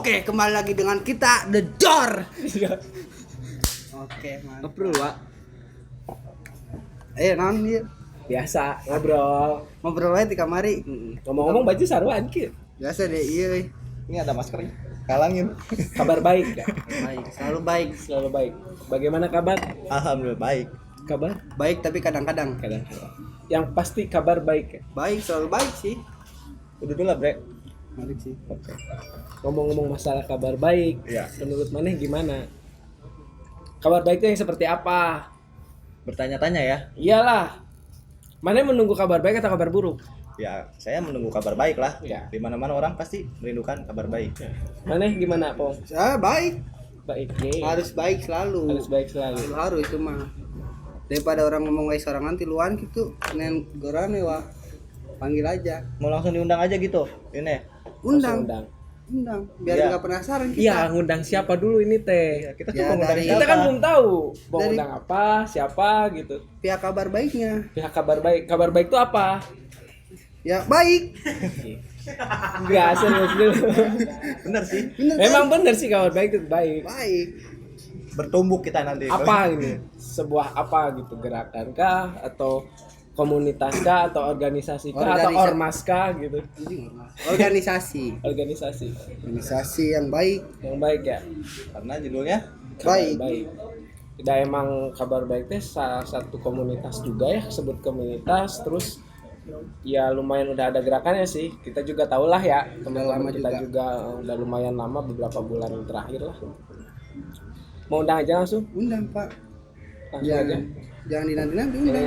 Oke, kembali lagi dengan kita The Jor. Oke, mantap. Ngobrol, Pak. Naon ieu? Biasa ngobrol. Ngobrol aja di kamari. Ngomong-ngomong baju sarwan kieu. Biasa deh ieu. Ini ada maskernya. Kalangin. Kabar baik enggak? Baik, selalu baik. Selalu baik. Bagaimana kabar? Alhamdulillah baik. Kabar? Baik tapi kadang-kadang. Kadang-kadang. Yang pasti kabar baik ya. Baik, selalu baik sih. Udah dulu lah, Bre. Baik sih. Oke. Ngomong-ngomong masalah kabar baik, Iya. menurut Maneh gimana? Kabar baiknya yang seperti apa? Bertanya-tanya ya. Iyalah. Maneh menunggu kabar baik atau kabar buruk? Ya, saya menunggu kabar baik lah. Ya. Di mana-mana orang pasti merindukan kabar baik. Maneh gimana, Pong? Baik. Baik. Ye. Harus baik selalu. Harus baik selalu. Harus itu mah. Daripada orang ngomong guys sorangan tiluan gitu, nen gorane wah. Panggil aja. Mau langsung diundang aja gitu. Ini. Undang. Undang. Undang. Biar Iya. enggak penasaran kita. Iya, ngundang siapa dulu ini teh? Ya, kita Ya, tuh mau undang dari- siapa? Kita kan belum tahu mau Dari- undang apa, siapa gitu. Pihak kabar baiknya. Pihak kabar baik. Kabar baik itu apa? Ya, baik. Enggak, serius dulu. Bener sih. Bener kan? Memang benar sih kabar baik itu baik. Baik. Bertumbuh kita nanti. Apa ini? Sebuah apa gitu, gerakan kah atau komunitas kah atau organisasi kah atau Organisa- ormas kah gitu. Organisasi. Organisasi Organisasi yang baik. yang baik ya. Karena judulnya Kabar Baik. baik. Tidak emang kabar baik teh salah satu komunitas juga ya, sebut komunitas terus ya lumayan udah ada gerakannya sih. Kita juga tahu lah ya, teman-teman lama kita juga udah lumayan lama beberapa bulan terakhir lah. Mau undang aja langsung? Undang, Pak. Langsung aja. Jangan dinanti-nanti undang.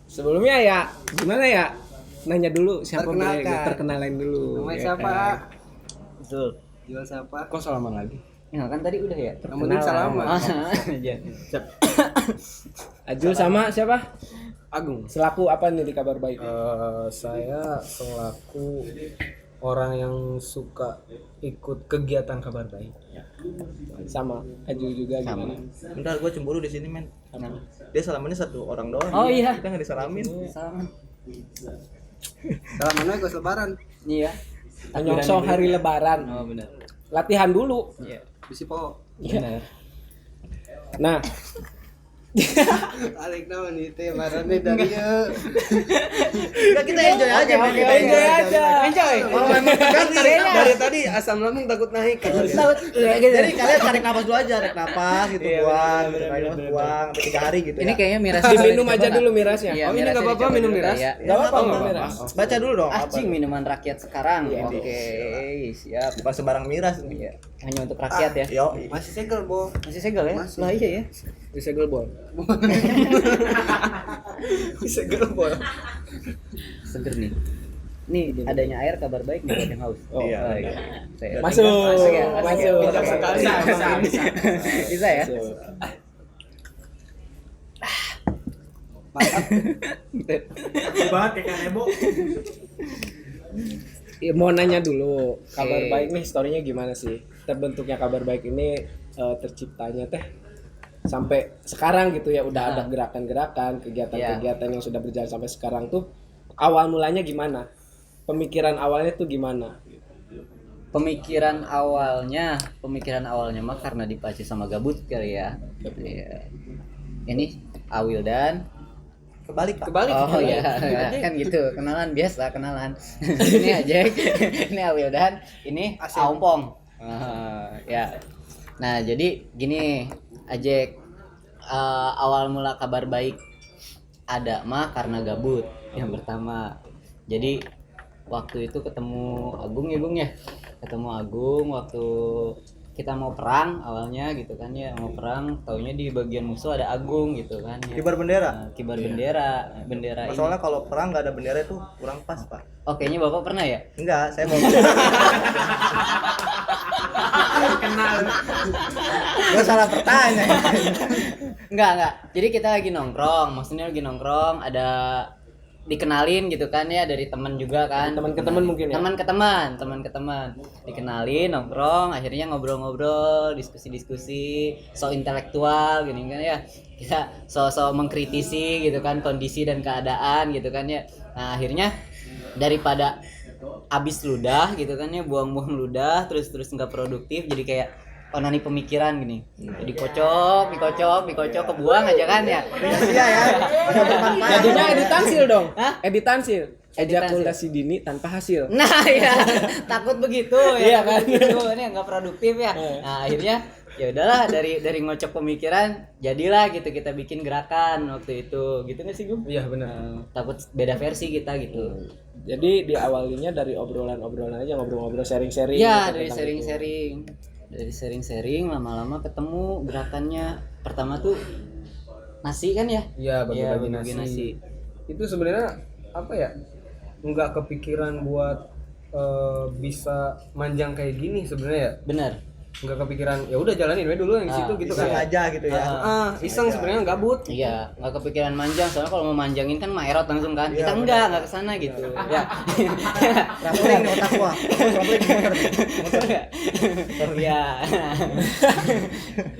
Sebelumnya ya, gimana ya? Nanya dulu siapa Perkenalkan. boleh perkenalan dulu. Namanya ya siapa? kan? betul. Jual siapa? Kok salaman lagi? Ya kan tadi udah ya. Yang penting salaman. Iya. Ajul sama siapa? Agung. Selaku apa nih di kabar baik? Saya selaku orang yang suka ikut kegiatan kabar baik. Sama Ajul juga gimana? Bentar, gue cemburu di sini, men. Dia salamannya satu orang doang. Oh, iya. Kita nggak disalamin. Salaman. Salaman aja gua lebaran. Iya. Menyongsong hari lebaran. Oh benar. Latihan dulu. Iya. Bisi po. Iya. Nah, Alik naon itu ya marane dari ya. Enggak, kita enjoy aja, men. Kita enjoy aja. Enjoy. Oh, emang kan dari tadi asam lambung takut naik. Jadi kalian tarik napas dulu aja, tarik napas gitu, Iya, buang, bener, gitu, bener, buang, sampai 3 hari gitu Ini ya. kayaknya miras. diminum aja dulu mirasnya. Iya, Oh, ini mirasnya nggak apa-apa dicoba minum dulu, miras? ya. Enggak apa-apa Nggak enggak miras. Baca dulu dong. apa. Anjing minuman rakyat sekarang. Iya, Oke, siap. Bukan sembarang miras. Iya. Hanya untuk rakyat ya. Yo. Masih segel, Bo. Masih segel ya? Masih. Lah iya ya. Bisa gelbol. Bisa gelbol. Seger nih. Nih adanya air kabar baik buat yang haus. Oh, Iya. Saya- Masuk. Masuk ya? Masuk. Bisa sekali. Bisa. Bisa ya? Masuk. Ya, mau nanya dulu kabar Oke. baik nih historinya gimana sih terbentuknya kabar baik ini terciptanya teh sampai sekarang gitu ya udah ada gerakan-gerakan kegiatan-kegiatan yang sudah berjalan sampai sekarang tuh awal mulanya gimana pemikiran awalnya tuh gimana Pemikiran awalnya mah karena dipacu sama gabut kali ya. Iya. Ini Awil dan Kebalik, Pak. oh ya, kan gitu kenalan biasa kenalan. Ini Ajek, ini Awil dan ini Aumpong. Ya. Nah jadi gini Ajek, awal mula kabar baik ada mah karena gabut yang pertama. Jadi waktu itu ketemu Agung ya Gung ya, ketemu Agung waktu kita mau perang awalnya gitu kan ya, mau perang taunya di bagian musuh ada Agung gitu kan ya. Kibar bendera. Nah, kibar bendera ini. Soalnya kalau perang nggak ada bendera itu kurang pas, Pak. Oh kayaknya bapak pernah ya? Enggak, saya mau Gua salah bertanya. Enggak. Jadi kita lagi nongkrong, maksudnya lagi nongkrong, ada dikenalin gitu kan ya dari teman juga kan. Teman ke teman mungkin ya. Teman ke teman. Dikenalin, nongkrong, akhirnya ngobrol-ngobrol, diskusi-diskusi, so intelektual gini kan ya. Kita so mengkritisi gitu kan kondisi dan keadaan gitu kan ya. Nah, akhirnya daripada abis ludah gitu kan ya, buang-buang ludah terus nggak produktif, jadi kayak onani pemikiran gini, jadi dikocok kebuang aja kan ya. Iya ya. Ada bermanfaat. Jadinya editansil dong. Hah? Editansil. Editansil. Ejakulasi dini tanpa hasil. Nah ya, takut begitu Iya ya, kan? begitu ini nggak produktif ya. Nah akhirnya ya udahlah, dari ngocok pemikiran jadilah gitu kita bikin gerakan waktu itu, gitu nggak sih Gum? Iya benar. Takut beda versi kita gitu. Jadi diawalinya dari obrolan-obrolan aja, ngobrol-ngobrol, sharing-sharing. Ya gitu dari tentang sharing-sharing, lama-lama ketemu gerakannya. Pertama tuh nasi kan ya? Iya, bagi-bagi bagi nasi. Itu sebenarnya apa ya? Nggak kepikiran buat bisa manjang kayak gini sebenarnya ya. Bener. Nggak kepikiran, ya udah jalanin aja dulu yang di situ gitu Iseng kan. aja gitu ya. Iseng sebenarnya gabut. Iya, nggak kepikiran manjang, soalnya kalau mau manjangin kan maerot langsung kan. Kita nggak kesana gitu. Ya. Traveling di otak gua. Traveling di motor. Iya.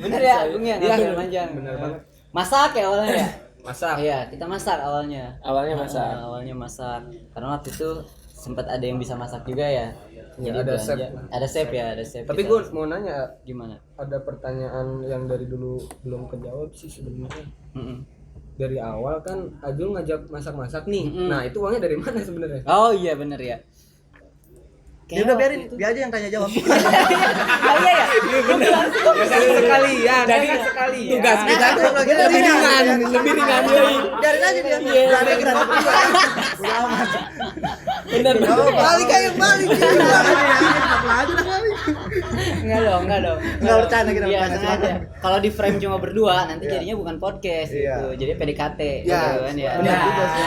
Bener ya, Bung ya, nggak boleh manjang. Bener banget. Masak ya awalnya ya. Masak. Iya, kita masak awalnya. Awalnya masak. Awalnya masak. Karena waktu itu sempat ada yang bisa masak juga ya. Ya, Jadi ada belanja. chef. Ada chef. Tapi kita. gue mau nanya, Gimana? ada pertanyaan yang dari dulu belum kejawab sih sebenarnya. Mm-mm. Dari awal kan Ajul ngajak masak-masak nih. Mm-mm. Nah, itu uangnya dari mana sebenarnya? Oh iya bener ya. Ya udah biarin, dia aja yang tanya jawab. Oh iya ya. Sekalian. Jadi tugas kita tuh lebih ringan, lebih ringan jadi. Biarin aja dia. Enggak ada gerak juga. Udah amat. Benar. Balik aja balik. Enggak dong. Enggak bercanda kita Iya, bercanda. sengaja. Kalau di frame cuma berdua nanti jadinya bukan podcast Iya. gitu. Jadi PDKT Iya. gitu kan ya. Benar juga sih.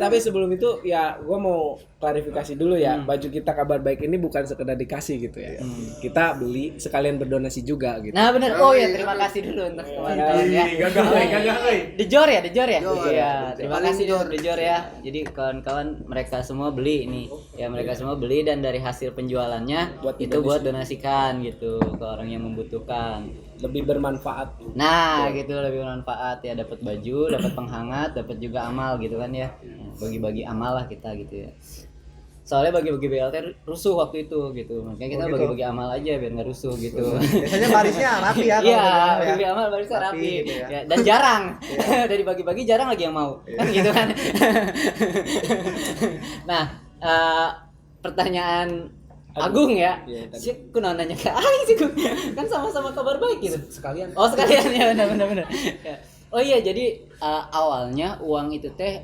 tapi sebelum itu ya gue mau klarifikasi dulu ya, baju kita kabar baik ini bukan sekedar dikasih gitu ya. Kita beli sekalian berdonasi juga gitu. Nah benar. Oh ya, terima kasih dulu untuk kawan-kawan ya. Dejor ya. Iya, terima kasih Dejor ya. Jadi kawan-kawan mereka semua beli ini. Ya mereka semua beli dan dari hasil penjualannya Buat itu buat donasikan gitu ke orang yang membutuhkan. Lebih bermanfaat. Nah, gitu lebih bermanfaat ya, dapat baju, dapat penghangat, dapat juga amal gitu kan ya. Bagi-bagi amal lah kita gitu ya. Soalnya bagi-bagi BLT rusuh waktu itu gitu. Makanya kita bagi-bagi amal aja biar nggak rusuh gitu. Biasanya barisnya rapi ya. Iya, kalau bagi amal barisnya rapi gitu ya. ya. Dan jarang. Dari bagi-bagi jarang lagi yang mau. Kan gitu kan. Nah, pertanyaan Agung ya. Iya, tadi. Sih, aku nanya ke Aing sih, Gung. Kan sama-sama kabar baik gitu. Sekalian. Oh sekalian ya, benar. Ya. Oh iya, jadi awalnya uang itu teh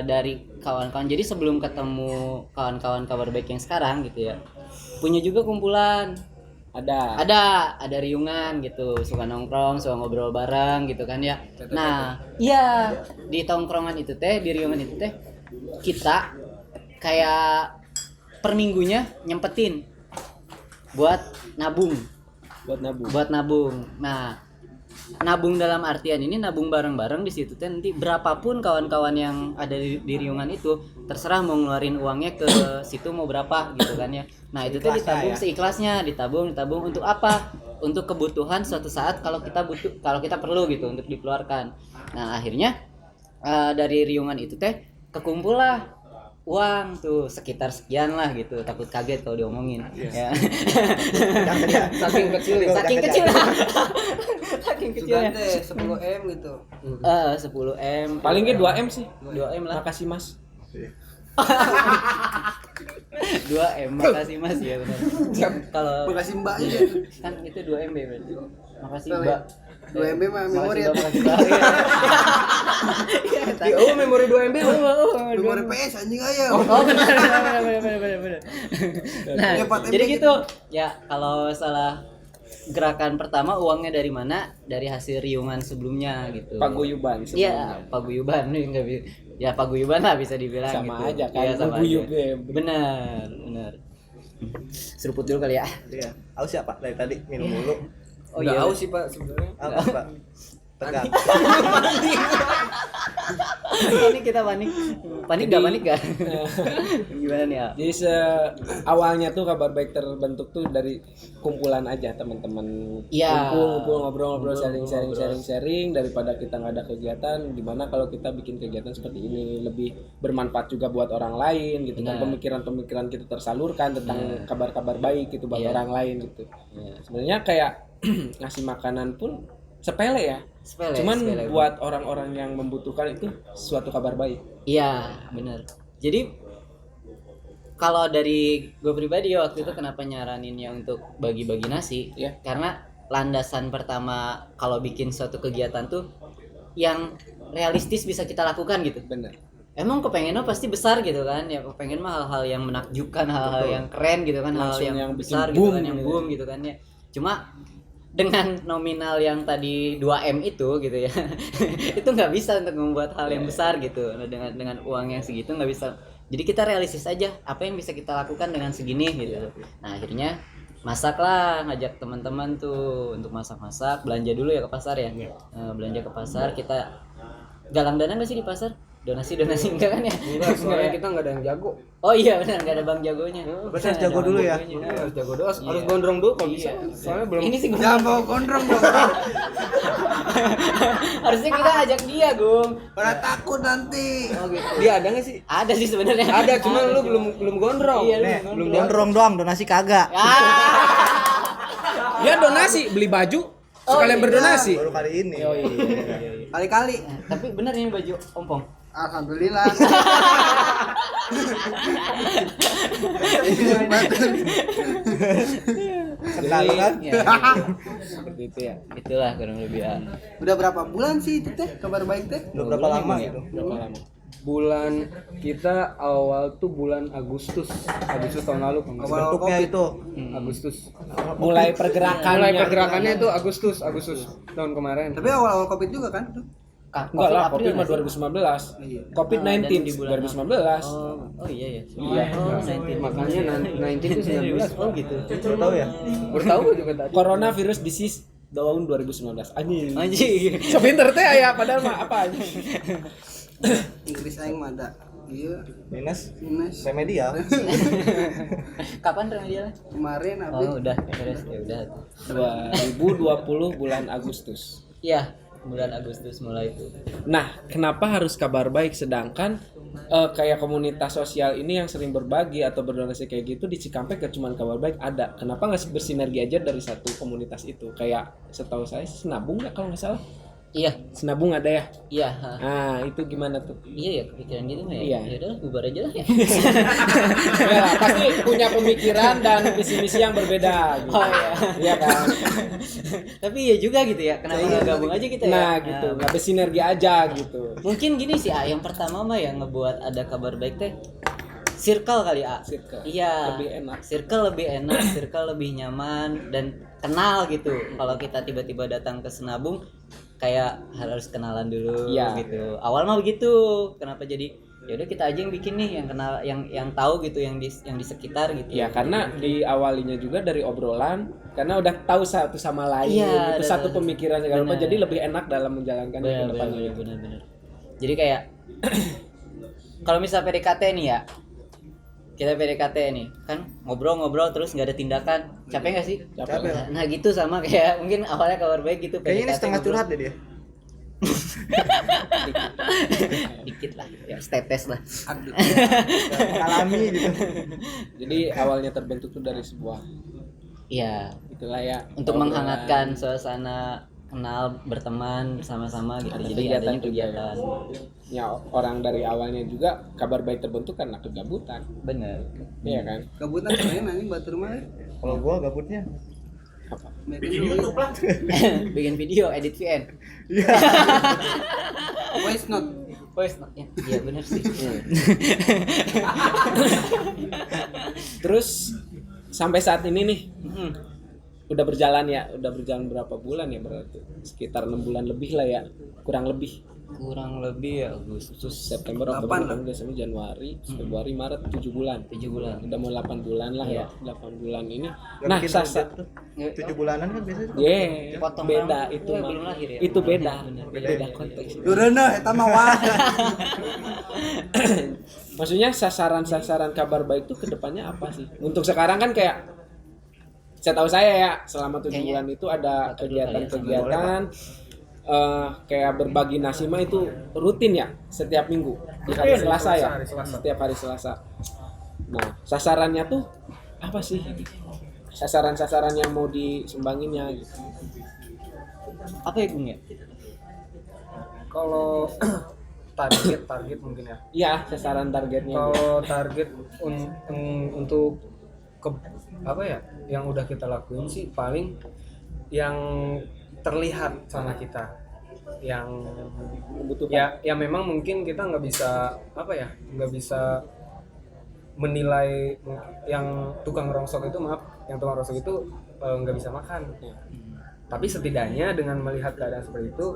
dari kawan-kawan. Jadi sebelum ketemu kawan-kawan kabar baik yang sekarang gitu ya, punya juga kumpulan. Ada riungan gitu, suka nongkrong, suka ngobrol bareng gitu kan ya. Nah, iya di tongkrongan itu teh, di riungan itu teh kita kayak per minggunya nyempetin buat nabung. Nah, nabung dalam artian ini nabung bareng-bareng di situ teh, nanti berapapun kawan-kawan yang ada di riungan itu terserah mau ngeluarin uangnya ke situ mau berapa gitu kan ya. Nah, itu teh ditabung seikhlasnya, ditabung untuk apa? Untuk kebutuhan suatu saat kalau kita perlu gitu untuk dikeluarkan. Nah, akhirnya dari riungan itu teh kekumpul lah uang tuh sekitar sekian lah gitu, takut kaget kalau diomongin. Ya. Saking kecilnya. Saking kecilnya. 10M gitu. 10M. Paling ke 2M sih. 2M lah. Makasih Mas. 2M, makasih Mas ya benar. Kalau Makasih Mbak aja. kan itu 2MB berarti. Makasih Mbak. 2 MB mah memori ya. Makasih Mbak. Oh, memori 2MB. Memori PS anjing aja. Oh benar. Nah, Ya, 4MB jadi gitu. gitu. Ya, kalau salah gerakan pertama uangnya dari mana? Dari hasil riungan sebelumnya gitu. Paguyuban Iya, paguyuban nih enggak bisa. Ya paguyuban lah bisa dibilang Sama gitu. aja kan, Iya, sama guyub aja. ya. Benar. Seruput dulu kali ya. Iya. Aus ya Pak dari tadi minum dulu. Oh Nggak iya. haus sih Pak sebenarnya. Apa Pak? Tegang. Panik kita panik. Panik nggak? Gimana nih ya? Jadi awalnya tuh kabar baik terbentuk tuh dari kumpulan aja teman-teman, Iya. ngumpul ngobrol-ngobrol, sharing daripada kita nggak ada kegiatan. Gimana kalau kita bikin kegiatan seperti ini lebih bermanfaat juga buat orang lain gitu kan, Benar. pemikiran-pemikiran kita tersalurkan tentang kabar-kabar baik gitu buat Iya. orang lain gitu. Iya. Sebenarnya kayak ngasih makanan pun sepele ya. Cuman sepele buat orang-orang yang membutuhkan itu suatu kabar baik. Iya, benar. Jadi kalau dari gue pribadi waktu itu kenapa nyaraninnya untuk bagi-bagi nasi? Iya. Karena landasan pertama kalau bikin suatu kegiatan tuh yang realistis bisa kita lakukan gitu. Bener. Emang kepengennya pasti besar gitu kan? Ya kepengen mah hal-hal yang menakjubkan, hal-hal yang keren gitu kan, hal-hal Langsung yang yang bikin besar gitu boom kan, yang gitu boom gitu kan ya. Cuma dengan nominal yang tadi 2M itu gitu ya. Itu nggak bisa untuk membuat hal yang besar gitu. Nah, dengan uang yang segitu nggak bisa. Jadi kita realistis aja apa yang bisa kita lakukan dengan segini gitu. Nah, akhirnya masaklah, ngajak teman-teman tuh untuk masak-masak, belanja dulu ya ke pasar ya. Belanja ke pasar, kita galang dana nggak sih di pasar? Donasi enggak kan ya? Enggak, soalnya kita nggak ada yang jago. Oh iya benar, nggak ada bang jagonya. Berarti harus jago dulu ya. Harus jago dulu, harus gondrong dulu kalau bisa. Soalnya belum. Ini sih gua Jangan bawa gondrong dong. harusnya kita ajak dia, Gung. Pada takut nanti. Oh gitu. Dia ada nggak sih? Ada sih sebenarnya. Ada, cuma lu belum gondrong. Iya, lu Nih, belum belum gondrong doang, donasi kagak. Ya donasi, beli baju sekalian iya. berdonasi. Baru kali ini. Oh iya. Kali-kali. Tapi bener ini baju ompong. Alhamdulillah. Kenal kan? Ya, Seperti itu ya. itulah kurang lebih ya. Udah berapa bulan sih itu teh kabar baik teh? Udah berapa lama gitu? Berapa lama? Bulan kita awal tuh bulan Agustus tahun lalu kalau nggak salah. Bentuknya itu. Agustus. Mulai pergerakannya. Mulai pergerakannya itu Agustus tahun kemarin. Tapi awal-awal Covid juga kan? Enggak lah, Covid mah 2019. Covid-19 dan di bulan 2019. Oh iya ya. Iya. Oh, Makanya 19 itu 19. Oh gitu. Baru tahu ya? Baru tahu gua juga tadi. Coronavirus disease tahun 2019. Anjing. Anjing. So pinter teh aya padahal mah apa anjing. Inggris aing mah ada. Iya. Minus Minus. remedial. Kapan remedialnya? Kemarin habis. Oh udah beres ya udah. 2020 bulan Agustus. Iya, bulan Agustus mulai itu. Nah, kenapa harus kabar baik sedangkan kayak komunitas sosial ini yang sering berbagi atau berdonasi kayak gitu di Cikampek gak cuma kabar baik ada. Kenapa nggak bersinergi aja dari satu komunitas itu? Kayak setahu saya Senabung nggak kalau nggak salah. Iya, Senabung ada ya. iya. Nah, itu gimana tuh? Iya ya kepikiran gitu mah ya. Iya. Ya udah bubar aja lah ya. Ya, pasti punya pemikiran dan visi-misi yang berbeda gitu. Oh iya. Iya kan? Tapi iya juga gitu ya. Kenapa nggak gabung aja kita ya? Nah, gitu. Nggak bersinergi aja gitu. Mungkin gini sih, yang pertama mah yang ngebuat ada kabar baik teh circle kali Circle. Iya. Lebih enak. Circle lebih enak, circle lebih nyaman dan kenal gitu. Kalau kita tiba-tiba datang ke Senabung kayak harus kenalan dulu Iya. gitu. Awal mah begitu. Kenapa jadi ya udah kita aja yang bikin nih yang kenal yang tahu gitu yang di sekitar gitu. Ya karena diawalinya juga dari obrolan karena udah tahu satu sama lain Iya, itu ada- satu pemikiran segala macam benar. jadi lebih enak dalam menjalankan ke depannya. benar. Jadi kayak kalau misal PDKT nih ya, kita PDKT nih kan ngobrol terus nggak ada tindakan, capek nggak sih? Capek. Nah gitu sama kayak mungkin awalnya kabar baik gitu. Kayaknya ini PDKT setengah ngobrol. curhat deh dia. Dikit lah, ya setetes lah. Alami gitu. Jadi awalnya terbentuk tuh dari sebuah Iya, itulah ya untuk obrolan. menghangatkan suasana kenal berteman bersama-sama gitu. Ada Jadi kegiatan adanya juga kegiatan. Ya orang dari awalnya juga kabar baik terbentuk karena kegabutan. Bener. Iya kan? Gabutan keren anjing batur mah. Kalau gua gabutnya Apa? Bikin dulu. Bikin video, edit VN. Voice note. Voice note. Iya bener sih. Terus sampai saat ini nih Mm-mm. udah berjalan berapa bulan ya berarti sekitar 6 bulan lebih lah ya kurang lebih kurang lebih ya Agustus September, Oktober, November, Desember, Januari, Februari, Maret, 7 bulan. 7 bulan. Udah mau 8 bulan lah ya. 8 bulan ini. Gak Nah, bikin Sasa. ribet tuh. 7 bulanan kan biasanya. Potong Beda rambut. itu mah. Belum lahir ya? Itu beda. Bener. Beda konteks. Durana eta mah wah. Maksudnya sasaran kabar baik tuh kedepannya apa sih? Untuk sekarang kan kayak saya tahu saya ya selama 7 bulan itu ada kegiatan-kegiatan kayak berbagi nasi mah itu rutin ya setiap minggu di hari Selasa ya, setiap hari Selasa. Nah sasarannya tuh apa sih? Sasaran-sasaran yang mau disumbanginnya gitu. Apa ya Gung ya? Kalau target mungkin ya. Iya sasaran targetnya. Kalau target untuk apa ya yang udah kita lakuin sih paling yang terlihat sama kita, yang Membutuhkan. ya memang mungkin kita nggak bisa apa ya, nggak bisa menilai yang tukang rongsok itu nggak bisa makan. Tapi setidaknya dengan melihat keadaan seperti itu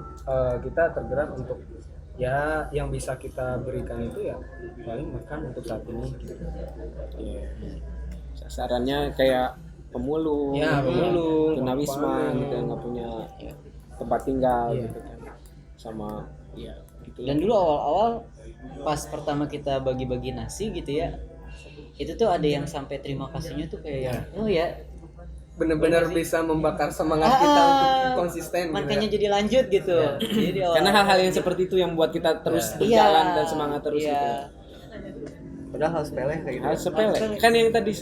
kita tergerak untuk ya yang bisa kita berikan itu ya paling makan untuk saat ini gitu. Iya. Sasarannya kayak pemulung, Ya, pemulung, tunawisma gitu yang nggak punya tempat tinggal Iya. gitu kan, sama ya gitu. Dan dulu awal-awal pas pertama kita bagi-bagi nasi gitu ya, itu tuh ada yang sampai terima kasihnya tuh kayak yang, oh ya Benar-benar bisa membakar semangat kita untuk konsisten makanya gitu ya. jadi lanjut gitu. Jadi Karena hal-hal yang seperti itu yang buat kita terus berjalan dan semangat terus gitu. Padahal hal sepele kayak gitu. Hal sepele. Kan yang tadi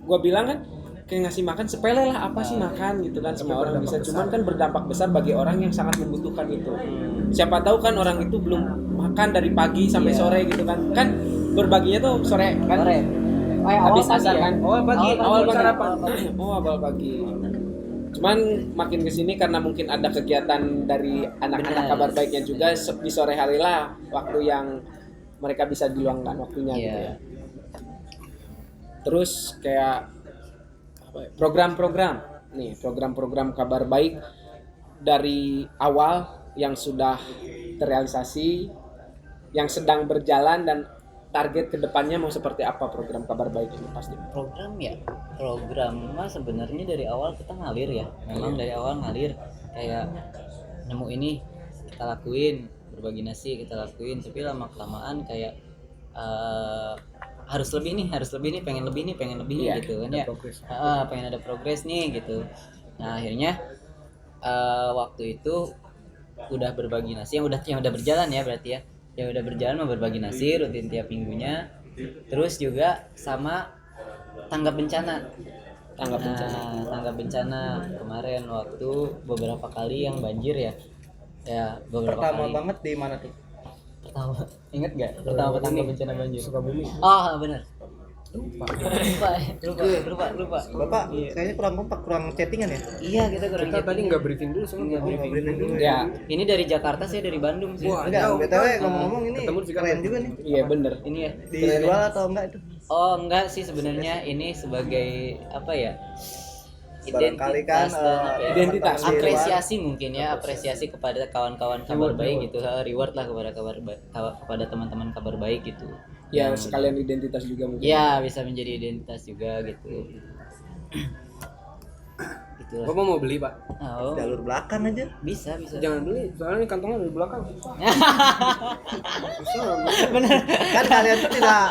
gua bilang kan kayak ngasih makan sepele lah, apa sih makan gitu kan, semua orang bisa, cuman kan berdampak besar bagi orang yang sangat membutuhkan itu. Siapa tahu kan orang itu belum makan dari pagi sampai sore gitu kan berbaginya tuh sore kan, habis asar kan, awal pagi. Cuman makin kesini karena mungkin ada kegiatan dari anak-anak kabar baiknya juga di sore hari lah waktu yang mereka bisa diluangkan waktunya gitu ya. Terus kayak program-program kabar baik dari awal yang sudah terrealisasi, yang sedang berjalan, dan target kedepannya mau seperti apa program kabar baik ini pasti. Program mah sebenarnya dari awal kita ngalir ya, memang dari awal ngalir kayak nemu ini kita lakuin, berbagi nasi kita lakuin, tapi lama kelamaan kayak harus lebih nih, pengen lebih nih gitu kan ya. Pengen ada progres nih gitu. Nah akhirnya waktu itu udah berbagi nasi yang udah berjalan ya berarti ya. Yang udah berjalan mau berbagi nasi rutin tiap minggunya. Terus juga sama tanggap bencana. Tanggap bencana kemarin waktu beberapa kali yang banjir ya. Ya beberapa Pertama kali. banget di mana tuh? Pertama inget nggak pertama tanggap bencana banjir? Sukabumi. Oh benar. Lupa. Bapak kayaknya kurang kompak, kurang chattingan ya? Iya kita kurang Kita gitu. tadi nggak briefing dulu soalnya. Briefing dulu. Ya, Ini dari Jakarta, saya dari Bandung sih. Enggak, BTW ngomong-ngomong ini Ketemu di Jakarta. keren juga nih. iya bener. Ini ya. Dijual atau enggak itu? Oh enggak sih sebenarnya ini sebagai apa ya? Barangkali kan Dan apa ya? Identitas. Apresiasi mungkin ya, apresiasi kepada kawan-kawan kabar baik gitu, reward lah kepada teman-teman kabar baik gitu. Ya sekalian identitas juga mungkin. Ya bisa menjadi identitas juga gitu. Itulah. Bapak mau beli, Pak? Oh, Jalur belakang aja. bisa. Jangan beli, soalnya ini kantongnya di belakang. Kan kalian tuh tidak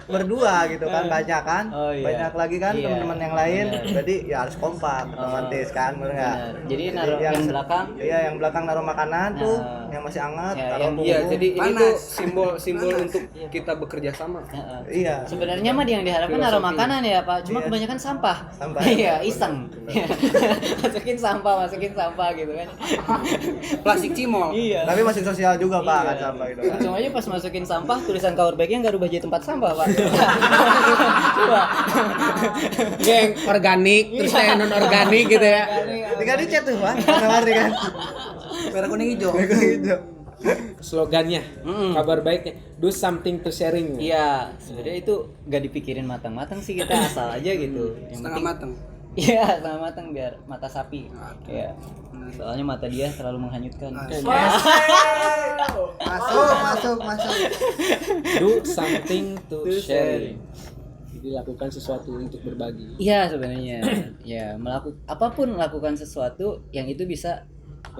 berdua gitu kan, banyak kan? Oh, iya. Banyak lagi kan Iya, teman-teman yang lain. benar. Jadi ya harus kompak, otomatis kan, bener enggak? Benar. Jadi naruh yang belakang. Iya, yang belakang naruh makanan tuh, Nah. yang masih hangat, Ya, taruh yang- bumbu. Iya, jadi ini Panas. tuh simbol untuk kita bekerja sama. Iya. Sebenarnya mah yang diharapkan naruh makanan ya Pak, cuma Iya. kebanyakan sampah. Sampah. Iya, iseng. masukin sampah gitu kan. Plastik cimol. Iya. Tapi masih sosial juga, Pak, kan sampah itu kan. Langsung aja pas masukin sampah tulisan kabar baiknya nggak rubah jadi tempat sampah Pak. Coba. Geng organik terus kayak non organik gitu ya. Tinggal dicet tuh, Pak. Warna-warni kan. Merah kuning hijau. Gitu. Slogannya, kabar baiknya, do something to sharing. Iya, sebenarnya itu nggak dipikirin matang-matang sih kita asal aja gitu. Yang Setengah penting- matang. Iya, setengah matang biar mata sapi. Iya. Soalnya mata dia terlalu menghanyutkan. Masuk. Do something to share. Jadi lakukan sesuatu untuk berbagi. Iya sebenarnya. Ya, apapun melakukan sesuatu yang itu bisa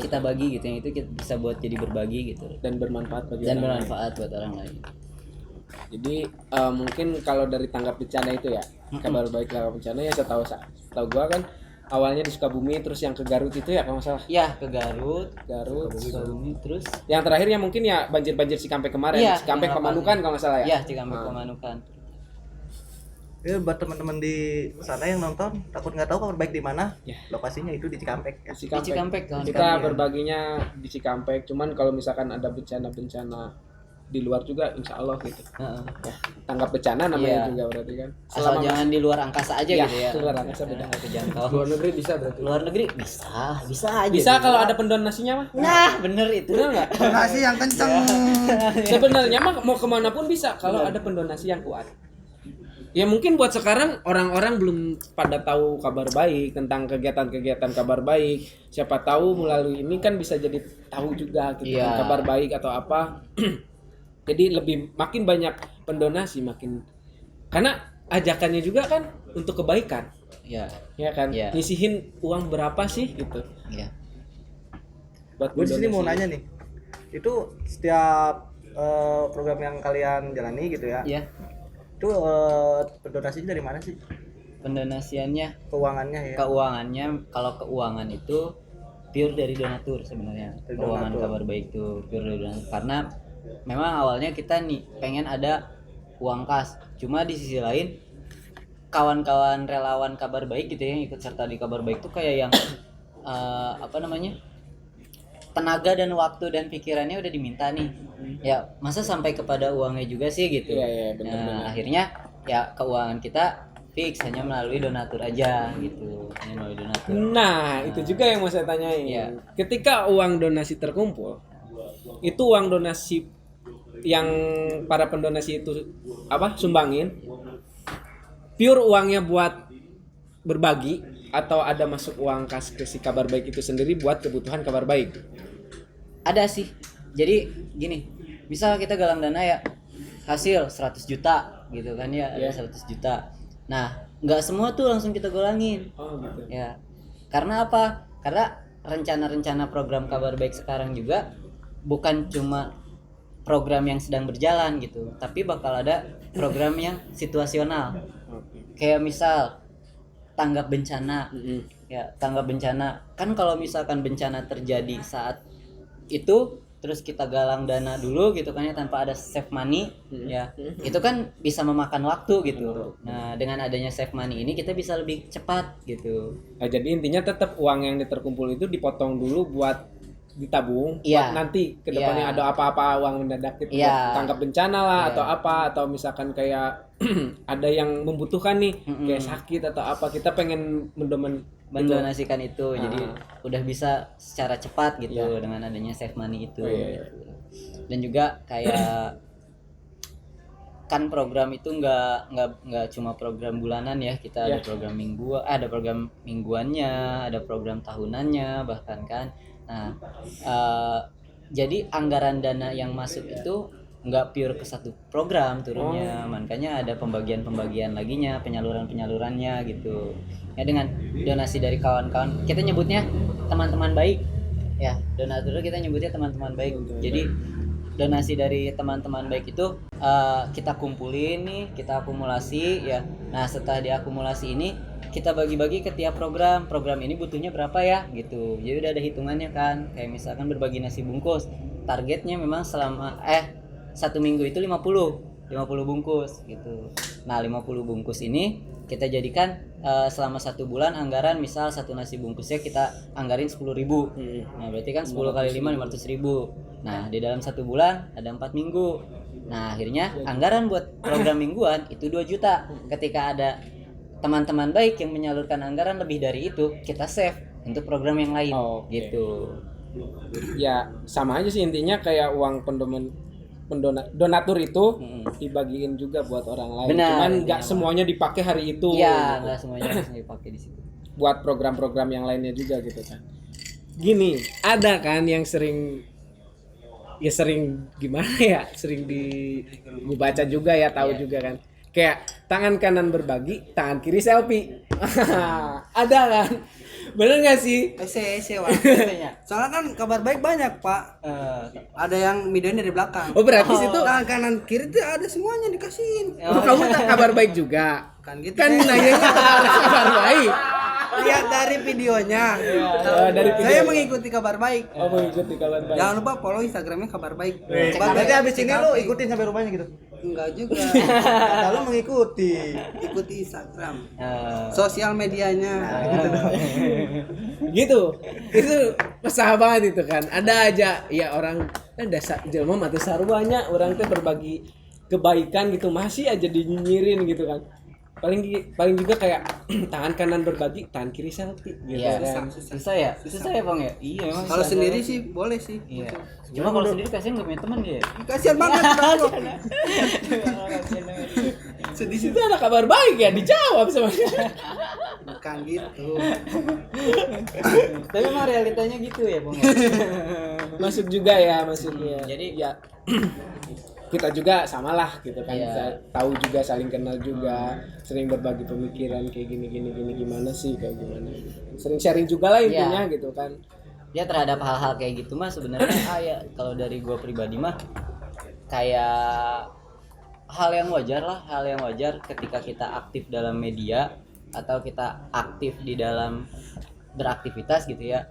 kita bagi gitu, yang itu kita bisa buat jadi berbagi gitu Dan bermanfaat bagi dan orang lain. bermanfaat buat orang lain. Jadi mungkin kalau dari tanggap bencana itu ya, kabar baik tanggap bencana ya setahu gua kan awalnya di Sukabumi, terus yang ke Garut itu ya kalau nggak salah. Ya ke Garut, Sukabumi. terus Yang terakhirnya mungkin ya banjir Cikampek kemarin, Iya, Cikampek yang Pamanukan kalau nggak salah ya. ya Cikampek Pamanukan. Ya, buat teman-teman di sana yang nonton takut nggak tahu kabar baik di mana, Ya. lokasinya itu di Cikampek. Ya. Di Cikampek. Di Cikampek, kan? Kita berbaginya di Cikampek. Cuman kalau misalkan ada bencana-bencana di luar juga, insya Allah gitu. Heeh. Ya, tanggap bencana namanya Iya. juga berarti kan. Asal jangan di luar angkasa aja Ya, gitu ya. luar angkasa beda. Kejangkau. Luar negeri bisa berarti. Luar negeri bisa aja. Bisa kalau ada pendonasinya mah. Nah, bener itu. Bener nggak? Donasi yang kenceng. Sebenarnya mah mau kemana pun bisa kalau ada pendonasi yang kuat. Ya mungkin buat sekarang orang-orang belum pada tahu kabar baik tentang kegiatan-kegiatan kabar baik. Siapa tahu melalui ini kan bisa jadi tahu juga gitu kan, Iya. kabar baik atau apa. Jadi makin banyak pendonasi makin, karena ajakannya juga kan untuk kebaikan, Ya, ya kan. Iya. Nyisihin uang berapa sih gitu ya. buat Gue di sini mau mendonasi. nanya nih, itu setiap program yang kalian jalani gitu ya, Ya, itu pendonasinya dari mana sih? pendonasiannya, Keuangannya ya? keuangannya, kalau keuangan itu pure dari donatur sebenarnya. Dari Keuangan donatur. kabar baik itu pure dari donatur. Karena memang awalnya kita nih pengen ada uang kas. Cuma di sisi lain kawan-kawan relawan kabar baik gitu ya yang ikut serta di kabar baik tuh kayak yang apa namanya? Tenaga dan waktu dan pikirannya udah diminta nih. Ya, masa sampai kepada uangnya juga sih gitu. Iya, iya, benar-benar. Nah, akhirnya ya keuangan kita fix hanya melalui donatur aja gitu. Hanya melalui donatur. Nah, itu juga yang mau saya tanyain. Iya. Ketika uang donasi terkumpul, itu uang donasi yang para pendonasi itu sumbangin, pure uangnya buat berbagi atau ada masuk uang kas ke si kabar baik itu sendiri buat kebutuhan kabar baik? Ada sih. Jadi gini, misal kita galang dana ya hasil 100 juta gitu kan ya, ada 100 juta. Nah, nggak semua tuh langsung kita golangin. Oh gitu. Ya. Karena apa? Karena rencana-rencana program kabar baik sekarang juga bukan cuma program yang sedang berjalan gitu, tapi bakal ada program yang situasional. Kayak misal tanggap bencana. Ya, tanggap bencana. Kan kalau misalkan bencana terjadi saat itu terus kita galang dana dulu gitu kan ya tanpa ada save money ya. Itu kan bisa memakan waktu gitu. Nah, dengan adanya save money ini kita bisa lebih cepat gitu. Nah, jadi intinya tetap uang yang diterkumpul itu dipotong dulu buat ditabung Iya. buat nanti ke depannya Iya. ada apa-apa uang mendadak itu Iya. buat tanggap bencana lah Iya. atau apa, atau misalkan kayak ada yang membutuhkan nih kayak sakit atau apa, kita pengen Mendonasikan itu jadi udah bisa secara cepat gitu Iya. dengan adanya save money itu. Oh, iya. Gitu. Dan juga kayak kan program itu nggak cuma program bulanan ya, kita ada program ada program mingguannya, ada program tahunannya bahkan kan. Nah, jadi anggaran dana yang masuk itu nggak pure ke satu program turunnya, makanya ada pembagian laginya, penyalurannya gitu. Ya dengan donasi dari kawan-kawan, kita nyebutnya teman-teman baik. Ya, donatur kita nyebutnya teman-teman baik. Jadi donasi dari teman-teman baik itu kita kumpulin nih, kita akumulasi ya. Nah, setelah diakumulasi ini kita bagi-bagi ke tiap program. Program ini butuhnya berapa ya gitu. Jadi udah ada hitungannya kan. Kayak misalkan berbagi nasi bungkus. Targetnya memang selama satu minggu itu 50 bungkus gitu. Nah, 50 bungkus ini kita jadikan selama 1 bulan anggaran, misal satu nasi bungkusnya kita anggarin 10.000. Nah, berarti kan 10 kali 5 500.000. Nah, di dalam 1 bulan ada 4 minggu. Nah, akhirnya anggaran buat program mingguan itu 2 juta. Ketika ada teman-teman baik yang menyalurkan anggaran lebih dari itu, kita save untuk program yang lain gitu. Ya sama aja sih intinya, kayak uang donatur itu dibagiin juga buat orang lain. Benar, Cuman intinya nggak semuanya dipakai hari itu. Iya, nggak semuanya langsung dipakai di situ. Buat program-program yang lainnya juga gitu kan. Gini, ada kan yang sering ya sering gimana ya, sering gue baca juga ya, tahu juga kan. Kayak tangan kanan berbagi, tangan kiri selfie. Ada kan? Bener nggak sih? Ese Wak. Soalnya kan kabar baik banyak Pak. Ada yang videonya dari belakang. Oh berarti situ Tangan kanan kiri tuh ada semuanya dikasihin. kamu tak kabar baik juga. Kan gitu. Kan saya- nanya kabar baik. lihat dari videonya. Dari video. Saya mengikuti kabar baik. Oh mengikuti kabar baik. Jangan lupa follow Instagramnya kabar baik. Berarti abis ini lu ikutin sampai rumahnya gitu. Enggak juga. Kata lu mengikuti. Ikuti Instagram. Eh, Sosial medianya. Gitu. Itu resah banget itu kan. Ada aja ya orang dasar jelema mah teu sarua orang teh berbagi kebaikan gitu masih aja dinyirin gitu kan. Paling juga kayak tangan kanan berbagi, tangan kiri selfie gitu iya. kan. Susah ya Bang ya. Iya emang. Kalau susah. sendiri sih boleh sih. Iya. Cuma kalau sendiri kasihan nggak punya teman dia. Kasihan banget bro. Di situ ada kabar baik ya dijawab sama dia. Bukan gitu. Tapi emang realitanya gitu ya Bang ya. Masuk juga ya maksudnya. Jadi ya kita juga samalah gitu kan. Iya. Bisa tahu juga, saling kenal juga, sering berbagi pemikiran kayak gini gimana sih kayak gimana gitu. Sering sharing juga lah intinya gitu kan. ya terhadap hal-hal kayak gitu mah sebenarnya ya kalau dari gue pribadi mah kayak hal yang wajar ketika kita aktif dalam media atau kita aktif di dalam beraktivitas gitu ya.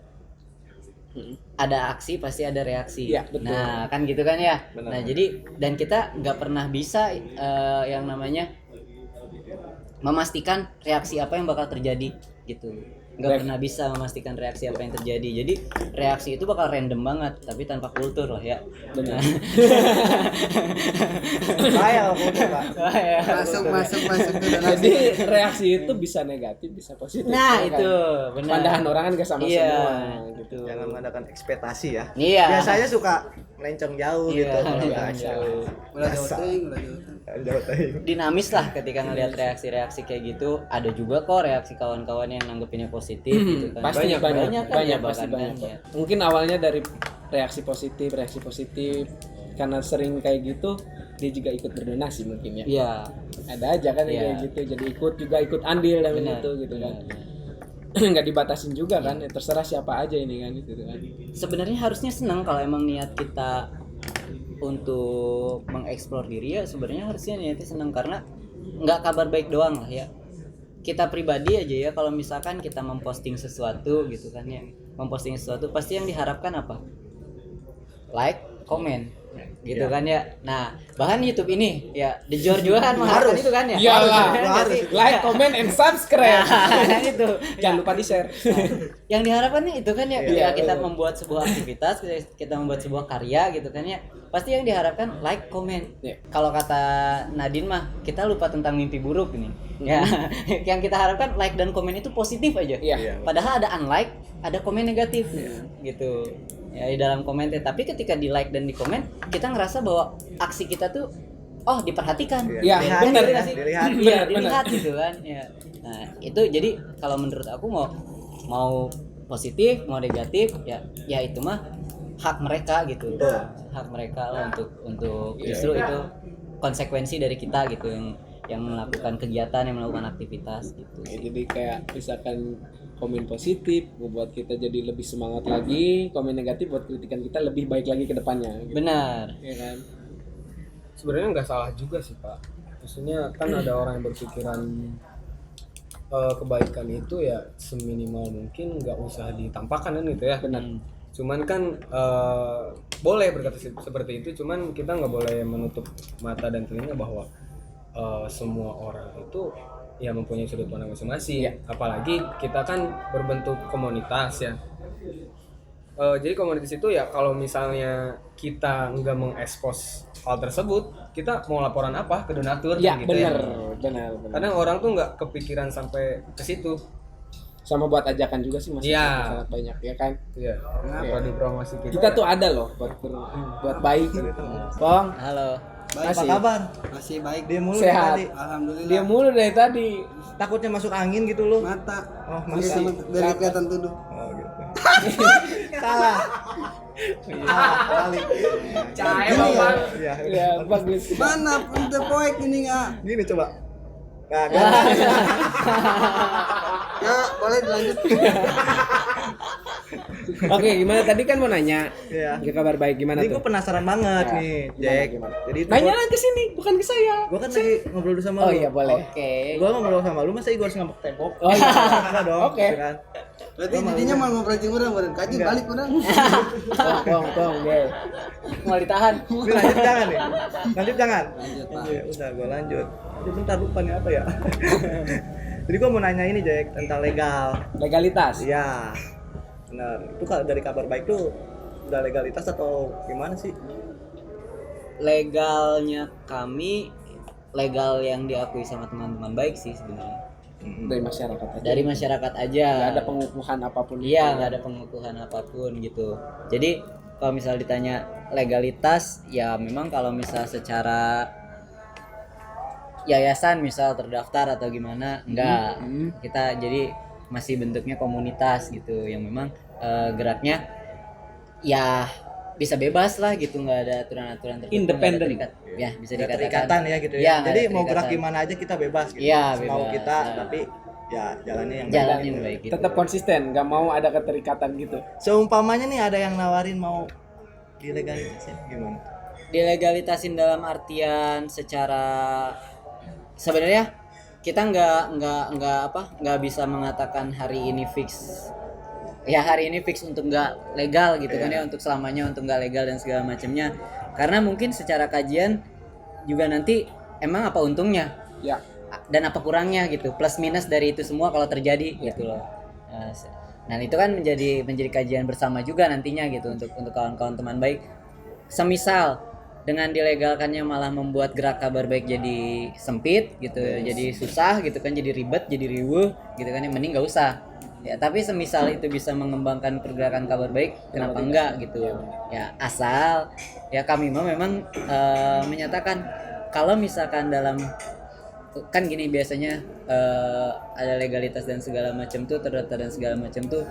Ada aksi pasti ada reaksi. Ya, betul. Nah kan gitu kan ya. Benar. Nah jadi dan kita nggak pernah bisa yang namanya memastikan reaksi apa yang bakal terjadi gitu. Nggak pernah bisa memastikan reaksi apa yang terjadi. Jadi reaksi itu bakal random banget tapi tanpa kultur lah ya. Benar. Saya Pak. Masuk ke dalam. Jadi reaksi itu bisa negatif, bisa positif. Nah ya kan? itu benar. Pandangan orang kan gak sama Iya, semua gitu. Jangan mengadakan ekspektasi ya. Iya. Biasanya suka melenceng jauh Iya, gitu. melenceng jauh. Udah jauh. Jauh teuing. Dinamis lah ketika ngelihat reaksi-reaksi kayak gitu. Ada juga kok reaksi kawan-kawan yang nanggepinnya positif gitu kan. Pasti banyak kan ya pasti bahkan banyak. kan, ya. Mungkin awalnya dari reaksi positif karena sering kayak gitu dia juga ikut berdonasi mungkin ya. Iya. Ada aja kan yang Iya. kayak gitu, jadi ikut andil dalam Benar. itu gitu kan. Benar. Nggak dibatasin juga kan, ya, terserah siapa aja ini kan gitu kan. Sebenarnya harusnya senang kalau emang niat kita untuk mengeksplor diri ya sebenarnya harusnya niatnya senang karena nggak kabar baik doang lah ya. Kita pribadi aja ya kalau misalkan kita memposting sesuatu gitu kan ya, memposting sesuatu pasti yang diharapkan apa? Like, komen gitu kan ya. Nah, bahkan YouTube ini ya dijor juga kan mengharapkan itu kan ya. Iyalah, Harus. like, comment, and subscribe. Nah, itu. Jangan lupa di share. Yang diharapkannya itu kan ya Iya, ketika kita betul. membuat sebuah aktivitas, kita membuat sebuah karya gitu kan ya, pasti yang diharapkan like, komen. Iya. Kalau kata Nadine mah kita lupa tentang mimpi buruk ini. Ya, yang kita harapkan like dan komen itu positif aja. Iya. Padahal ada unlike, ada komen negatif gitu. Ya di dalam komen tapi ketika di like dan di komen kita ngerasa bahwa aksi kita tuh oh diperhatikan. Iya, Dilihat, benar. ya, dilihat. Iya, Benar, dilihat gitu kan ya. Nah itu jadi kalau menurut aku mau positif mau negatif ya itu mah hak mereka gitu. Hak mereka lah untuk justru itu konsekuensi dari kita gitu yang melakukan kegiatan, yang melakukan aktivitas gitu. Ya, jadi kayak misalkan komen positif membuat kita jadi lebih semangat lagi, komen negatif buat kritikan kita lebih baik lagi ke depannya gitu. Benar. Ya kan? Sebenarnya nggak salah juga sih Pak. Maksudnya kan ada orang yang berpikiran kebaikan itu ya seminimal mungkin nggak usah ditampakkan kan gitu ya. Benar. Cuman kan boleh berkata seperti itu, cuman kita nggak boleh menutup mata dan telinga bahwa semua orang itu ya mempunyai sudut pandang masing-masing. Iya. Apalagi kita kan berbentuk komunitas ya. Jadi komunitas itu ya kalau misalnya kita nggak mengekspos hal tersebut, kita mau laporan apa ke donatur Ya, gitu benar, ya. benar. Kadang orang tuh nggak kepikiran sampai ke situ. Sama buat ajakan juga sih masih Iya. sangat banyak ya kan. Iya. Kenapa dipromosi Kita tuh ada loh buat baik. Bang, Halo. Baik, Apa kabar? masih baik. Dia mulu Sehat. tadi. Alhamdulillah. dia mulu dari tadi. Takutnya masuk angin gitu lu. mata. Oh, Masih dari kelihatan tuduh. Oh gitu. Salah. Balik. Cahaya Ini bapak. Iya. Ya bagus. Mana untuk poek ini nggak? Gini coba. Nah, Ya boleh dilanjut. Oke, gimana tadi kan mau nanya? Iya. Ya, kabar baik gimana Jadi tuh? gue penasaran banget Ya, nih, gimana, Jack. gimana? Jadi Nanya ke sini, bukan ke saya. gue kan lagi ngobrol dulu sama Oh lu. iya boleh. Oke. Gue ngobrol sama lu, masa gue harus ngambek tembok? Oh iya. Enggak dong. Oke. gitu kan. Berarti jadinya mau ngobrol jeung urang beureun kaji balik urang. Kong, deh. Mau ditahan. Ini lanjut jangan nih. Lanjut jangan. Lanjut, Pak. Iya, udah gue lanjut. Jadi bentar lupa nih apa ya. Jadi gue mau nanya ini Jack tentang legal. Legalitas. Iya. Benar. Itu kalau dari kabar baik tuh udah legalitas atau gimana sih? Legalnya kami legal yang diakui sama teman-teman baik sih sebenarnya. Dari masyarakat aja. Dari masyarakat aja. Nggak ada pengukuhan apapun. Iya, nggak ada pengukuhan apapun gitu. Jadi kalau misal ditanya legalitas, ya memang kalau misal secara yayasan misal terdaftar atau gimana, enggak. Kita jadi masih bentuknya komunitas gitu, yang memang geraknya ya bisa bebas lah gitu, nggak ada aturan-aturan tertentu. Independen. nggak ada terikat. Ya bisa Ada dikatakan. terikatan ya gitu Iya, ya. nggak Jadi ada mau gerak terikatan. gimana aja kita bebas gitu. Iya, Mau bebas. kita Nah. tapi ya jalannya yang Jalan baik. yang baik gitu. Tetap konsisten, nggak mau ada keterikatan gitu. Seumpamanya nih ada yang nawarin mau dilegalitasin gimana? Dilegalitasin dalam artian secara sebenarnya kita nggak bisa mengatakan hari ini fix ya, hari ini fix untuk nggak legal gitu kan ya, untuk selamanya untuk nggak legal dan segala macamnya, karena mungkin secara kajian juga nanti emang apa untungnya Ya. dan apa kurangnya gitu, plus minus dari itu semua kalau terjadi gitu loh. Nah itu kan menjadi kajian bersama juga nantinya gitu untuk kawan-kawan teman baik. Semisal dengan dilegalkannya malah membuat gerak kabar baik jadi sempit gitu, jadi susah gitu kan, jadi ribet, jadi riuh gitu kan, yang mending nggak usah. Ya tapi semisal itu bisa mengembangkan pergerakan kabar baik, kenapa enggak gitu. Ya asal ya kami memang menyatakan kalau misalkan dalam kan gini biasanya ada legalitas dan segala macam tuh, terdaftar dan segala macam tuh,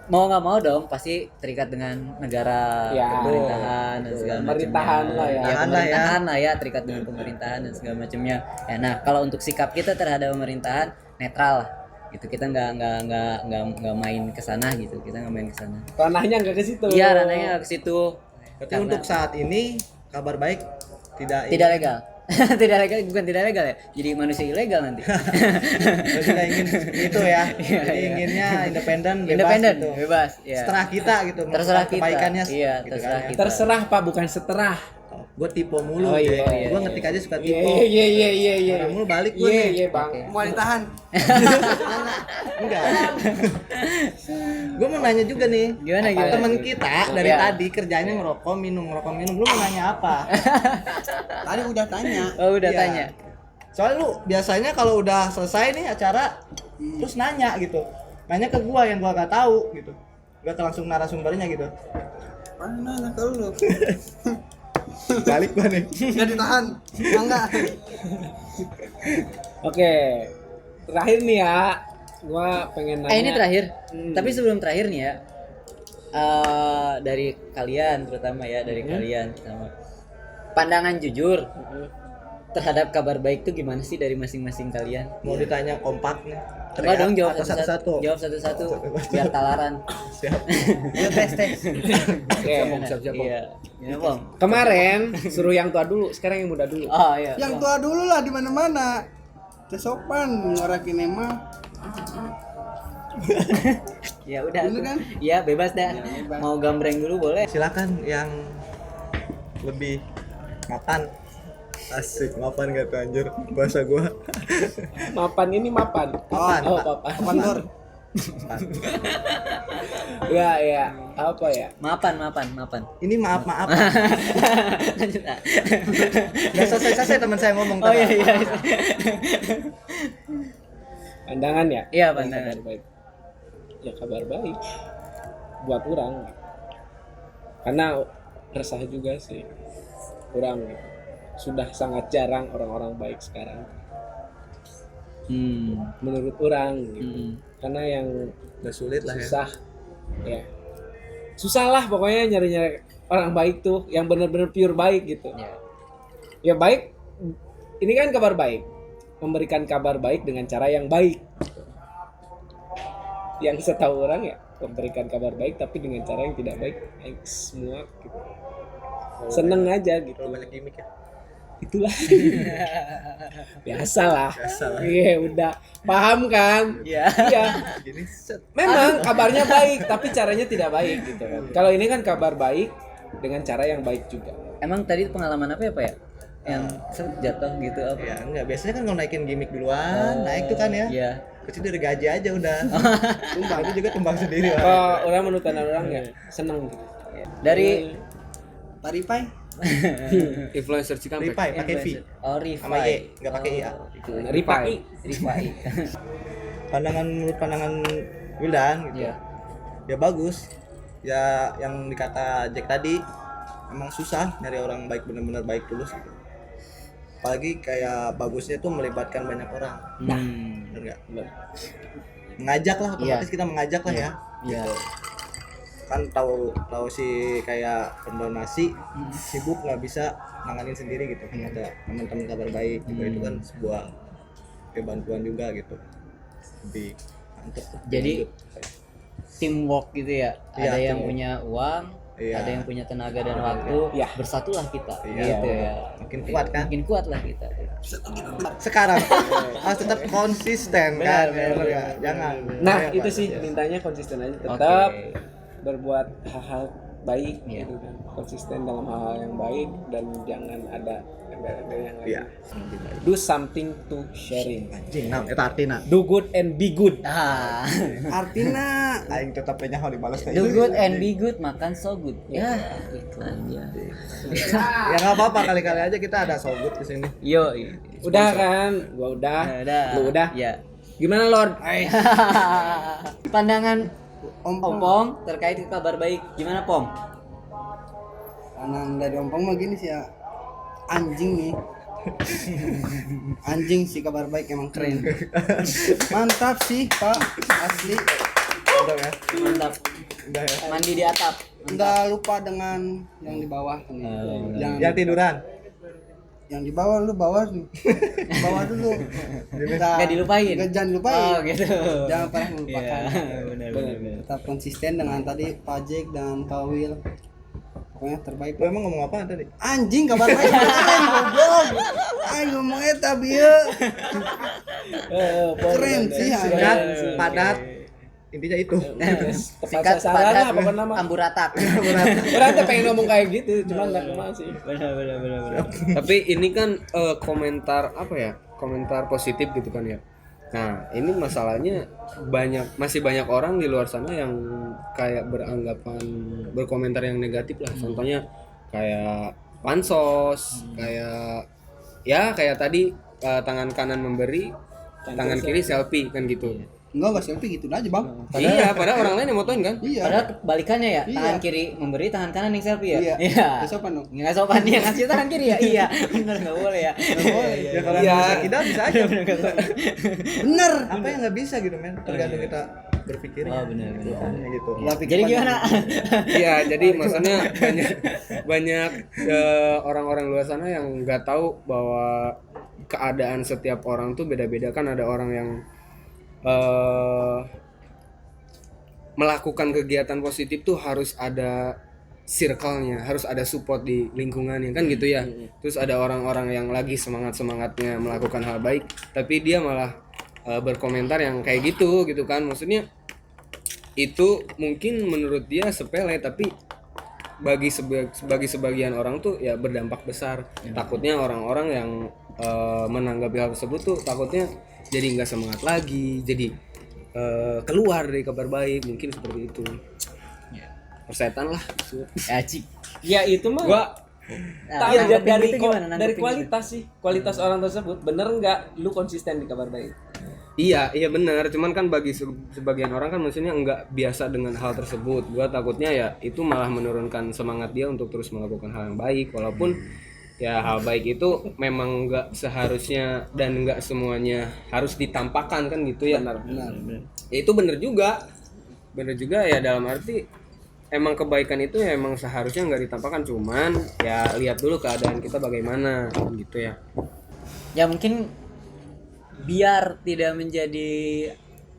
mau nggak mau dong pasti terikat dengan negara, Ya. pemerintahan dan segala macamnya. Pemerintahan lah ya. Ya, Pemerintahan pemerintahan lah ya, terikat dengan pemerintahan dan segala macamnya. Ya, nah kalau untuk sikap kita terhadap pemerintahan netral lah gitu, kita nggak main ke sana gitu, kita nggak main ke sana. Ranahnya nggak ke situ. Iya, ranahnya nggak ke situ. Berarti Karena- untuk saat ini kabar baik tidak tidak legal. Tidak legal, bukan tidak legal ya, jadi manusia ilegal nanti. Berarti kita ingin itu ya. Jadi inginnya independen, bebas Independen, gitu. bebas ya. Setelah kita gitu, Terserah melakukan kita. kebaikannya Iya, gitu terserah kan, ya. kita. Terserah Pak, bukan seterah. Gue tipe mulu, Oh, iya, ya. iya, Gue iya. ngetik aja suka Iya tipe. iya. Marah mulu balik gue Iya nih. iya Bang. Oke. Mau ditahan. Enggak. Gue mau nanya juga nih. Gimana, gimana? Temen kita dari Iya. tadi kerjanya ngerokok minum. Lu mau nanya apa? Tadi udah tanya. Oh udah Iya. tanya. Soalnya lu biasanya kalau udah selesai nih acara terus nanya gitu. Nanya ke gua yang gua gak tahu gitu. Gak ke langsung narasumbernya gitu. Mana nanya ke lu? Balik gua nih. Enggak ditahan. Enggak. Oke. Terakhir nih ya. Gua pengen nanya. Ini terakhir. Tapi sebelum terakhir nih ya, dari kalian terutama ya, dari kalian sama pandangan jujur terhadap kabar baik tuh gimana sih dari masing-masing kalian? Mau ditanya kompak nih. Enggak dong, jawab atau satu-satu. Jawab satu-satu biar talaran. Siap. Ya tes. Oke. Iya. Gimana, Bang? Kemarin suruh yang tua dulu, sekarang yang muda dulu. Oh iya. Yang tua dulu lah di mana-mana. Tersopan ngorakin emang. Ya udah. Bener kan? Iya, bebas dah. bebas. Mau gambreng dulu boleh? Silakan yang lebih mapan. Asik, mapan gak tuh anjir bahasa gua. Mapan ini mapan. Mapan, Oh, Pak. mapan. Mandor. Ya. Apa ya? Mapan. Ini maaf. Lanjut. Ah. Gak selesai teman saya ngomong Oh tadi. iya. Pandangan ya? Iya, Yang pandangan. Kabar baik. Ya kabar baik. Buat orang. Karena resah juga sih. Kurang. Sudah sangat jarang orang-orang baik sekarang. Menurut orang gitu. Karena yang Udah sulit lah ya. susah ya susah lah pokoknya nyari orang baik tuh yang benar-benar pure baik gitu. Ya. Ya baik, ini kan kabar baik, memberikan kabar baik dengan cara yang baik. Yang setahu orang ya memberikan kabar baik tapi dengan cara yang tidak baik, semua gitu. Seneng aja gitu. Banyak gimmick ya. Itulah. Biasalah. Iya, udah paham kan? Iya. Iya. Gini set. Memang kabarnya baik tapi caranya tidak baik gitu kan. Kalau ini kan kabar baik dengan cara yang baik juga. Emang tadi pengalaman apa ya Pak ya? Yang jatuh gitu apa? Ya enggak, biasanya kan kalau naikin gimmick duluan, naik tuh kan ya. Iya. Kecil dari gaji aja udah. Tumbang itu juga tumbang sendiri lah. Kalau orang menutan orang ya seneng gitu. Dari Paripai. Influencer Cikampek. Ripai pakai V Oh, sama Rifai. Y, enggak pakai I. Ripai. Rifai. Menurut pandangan Wildan gitu. Iya. Ya bagus. Ya yang dikata Jack tadi emang susah nyari orang baik benar-benar baik tulus gitu. Apalagi kayak bagusnya tuh melibatkan banyak orang. Bener nggak? Mengajak lah, otomatis kita mengajak lah ya. Iya. Kan tahu si kayak pendonasi sibuk nggak bisa nanganin sendiri gitu. Ada teman-teman kabar baik juga itu kan sebuah kebantuan juga gitu. Lebih mantep lah. Jadi teamwork gitu ya. Iya, Ada yang teamwork. punya uang, Iya. ada yang punya tenaga dan waktu. Iya. Bersatulah kita. Iya. Gitu ya. Makin kuat kan? Makin kuat lah kita. Sekarang harus tetap konsisten kan? Bener nggak? Jangan. Nah, Ayo, itu Pak. sih mintanya konsisten aja tetap Oke. berbuat hal-hal baik Iya. gitu kan. Konsisten dalam hal-hal yang baik dan jangan ada yang lain. Iya. Do something to sharing. Anjing, nah, itu artinya. Do good and be good. Ah. Artinya Aing tetap punya hal dibalas kayak Do gitu. good and be good, makan so good. Ya, iklan ya. Ya nggak apa-apa, kali-kali aja kita ada so good di sini. Yo. Udah kan? Gua udah. Udah. Lu udah? Ya. Gimana Lord? Pandangan ompong. Ompong terkait kabar baik. Gimana, Pom? Kanan dari ompong mah gini sih ya. Anjing nih. Anjing sih kabar baik emang keren. Mantap sih, Pak. Asli. Udah ya. Mantap. Udah ya. Mandi di atap. Enggak lupa dengan yang di bawah nih. Jangan Yang tiduran. yang di bawah lu bawah nih. Bawah dulu. Nggak dilupain. Jangan lupain. Oh, gitu. Jangan pernah melupakan. Benar. Tetap konsisten dengan tadi Pak Jack dan Pak Will. Pokoknya terbaik. Lu emang ngomong apa tadi? Anjing kabar baik keren goblok. Aing ngomong eta bieu. Keren sih Singkat, anjing. padat. Intinya itu. Tepat sasaran lah pokoknya nama. Amburatak. Orang tuh pengen ngomong kayak gitu, cuma enggak masih. Benar. Tapi ini kan komentar apa ya? Komentar positif gitu kan ya. Nah, ini masalahnya masih banyak orang di luar sana yang kayak berkomentar yang negatif lah. Contohnya kayak pansos, kayak tadi tangan kanan memberi, tangan kiri selfie kan gitu. Enggak selfie gitu aja, Bang. Iya, padahal orang lain yang motoin kan? Iya. Padahal kebalikannya ya, Iya. tangan kiri memberi, tangan kanan yang selfie ya. Iya. Nggak sopan dong. Nggak sopan dia ngasih tangan kiri ya. Iya, benar nggak boleh ya. Ya kalau Iya. bisa kita bisa aja. Bener. Apa yang nggak bisa gitu men? Tergantung kita berpikirnya. Oh, benar. Gitu. Jadi gimana? Iya, jadi maksudnya banyak orang-orang luar sana yang nggak tahu bahwa keadaan setiap orang tuh beda-beda kan. Ada orang yang melakukan kegiatan positif tuh harus ada circle-nya, harus ada support di lingkungannya kan gitu ya. Terus ada orang-orang yang lagi semangat-semangatnya melakukan hal baik, tapi dia malah berkomentar yang kayak gitu kan. Maksudnya itu mungkin menurut dia sepele, tapi bagi sebagian orang tuh ya berdampak besar. Takutnya orang-orang yang menanggapi hal tersebut tuh takutnya jadi nggak semangat lagi, jadi keluar dari kabar baik, mungkin seperti itu. Persetan lah. Ya, Cik. Ya itu mah Gua tahu Nah, dari nanggepin itu gimana? dari Nanggepin kualitas sih, kualitas orang tersebut bener nggak lu konsisten di kabar baik. Iya benar. Cuman kan bagi sebagian orang kan maksudnya nggak biasa dengan hal tersebut. Gua takutnya ya itu malah menurunkan semangat dia untuk terus melakukan hal yang baik, walaupun ya hal baik itu memang nggak seharusnya dan nggak semuanya harus ditampakkan kan gitu ya. Benar. Ya, itu benar juga ya, dalam arti emang kebaikan itu ya emang seharusnya nggak ditampakkan, cuman ya lihat dulu keadaan kita bagaimana gitu ya. Ya mungkin biar tidak menjadi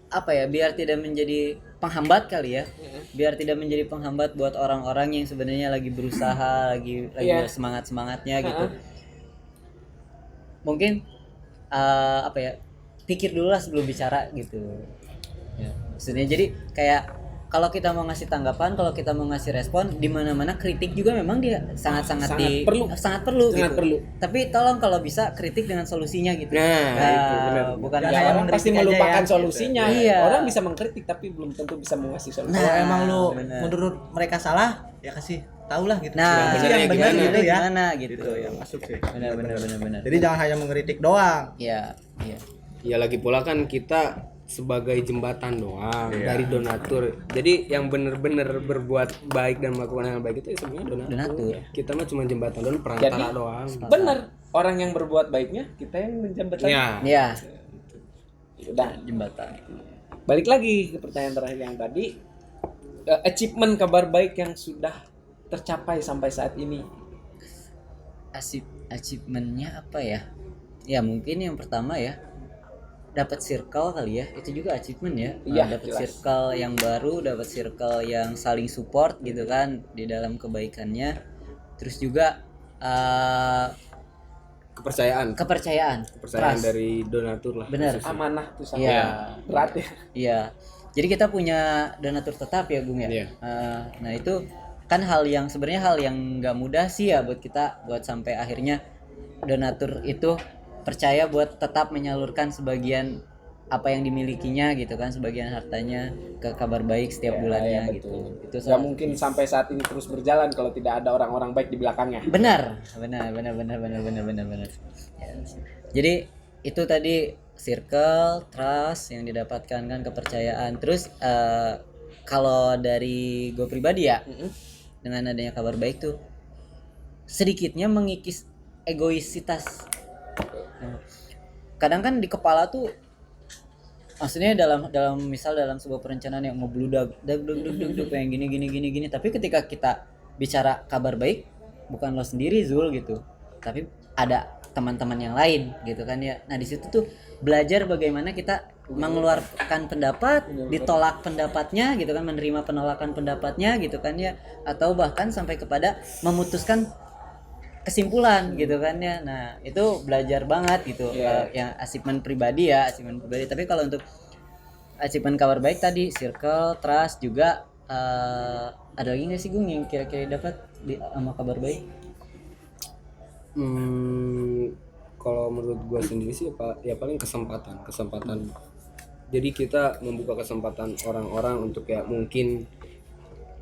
apa ya, biar tidak menjadi penghambat kali ya, biar tidak menjadi penghambat buat orang-orang yang sebenarnya lagi berusaha, lagi semangat-semangatnya gitu. Mungkin apa ya, pikir dulu lah sebelum bicara gitu ya. Maksudnya jadi kayak kalau kita mau ngasih tanggapan, kalau kita mau ngasih respon, di mana-mana kritik juga memang dia sangat perlu gitu. Tapi tolong kalau bisa kritik dengan solusinya gitu. Itu benar. Bukan Ya, kayak Orang pasti mengkritik aja melupakan ya. solusinya. Iya. Orang bisa mengkritik tapi belum tentu bisa mengasih solusi. Kalau emang lu bener. menurut mereka salah, ya kasih tahu lah gitu. Nah, Itu yang benar gimana, gitu ya. gimana gitu. Itu yang masuk sih. Benar. Jadi jangan hanya mengkritik doang. Iya. Ya lagi pula kan kita sebagai jembatan doang dari donatur. Jadi yang bener-bener berbuat baik dan melakukan hal baik itu ya sebenarnya donatur. Kita mah cuma jembatan doang, perantara Jadi, doang. benar, orang yang berbuat baiknya kita yang menjembatkan. Ya. Iya. Udah, Jembatan. balik lagi ke pertanyaan terakhir yang tadi. Achievement kabar baik yang sudah tercapai sampai saat ini. Achievementnya apa ya? Ya mungkin yang pertama ya, dapat circle kali ya, itu juga achievement ya. Iya, Dapat jelas. circle yang baru, dapat circle yang saling support gitu kan di dalam kebaikannya. Terus juga Kepercayaan trust. dari donatur lah. Bener. khususnya. Amanah tuh sangat Iya. berat ya. Iya. Jadi kita punya donatur tetap ya, Gung ya. Iya. Nah itu kan hal yang sebenarnya hal yang nggak mudah sih ya buat kita, buat sampai akhirnya donatur itu percaya buat tetap menyalurkan sebagian apa yang dimilikinya gitu kan, sebagian hartanya ke kabar baik setiap bulannya Iya, gitu. betul. Itu Nggak mungkin sampai saat ini terus berjalan kalau tidak ada orang-orang baik di belakangnya. benar. Ya. Jadi itu tadi circle, trust yang didapatkan kan, kepercayaan. Terus kalau dari gue pribadi ya, dengan adanya kabar baik tuh sedikitnya mengikis egoisitas. Kadang kan di kepala tuh, maksudnya dalam misal dalam sebuah perencanaan yang mau bludak yang gini, tapi ketika kita bicara kabar baik, bukan lo sendiri Zul gitu, tapi ada teman-teman yang lain gitu kan ya. Nah di situ tuh belajar bagaimana kita mengeluarkan pendapat, ditolak pendapatnya gitu kan, menerima penolakan pendapatnya gitu kan ya, atau bahkan sampai kepada memutuskan kesimpulan gitu kan ya. Nah itu belajar banget gitu. Yang achievement pribadi ya, achievement pribadi. Tapi kalau untuk achievement kabar baik tadi, circle, trust juga, ada lagi nggak sih Gung yang kira-kira dapat sama kabar baik? Kalau menurut gue sendiri sih ya paling kesempatan. Jadi kita membuka kesempatan orang-orang untuk ya mungkin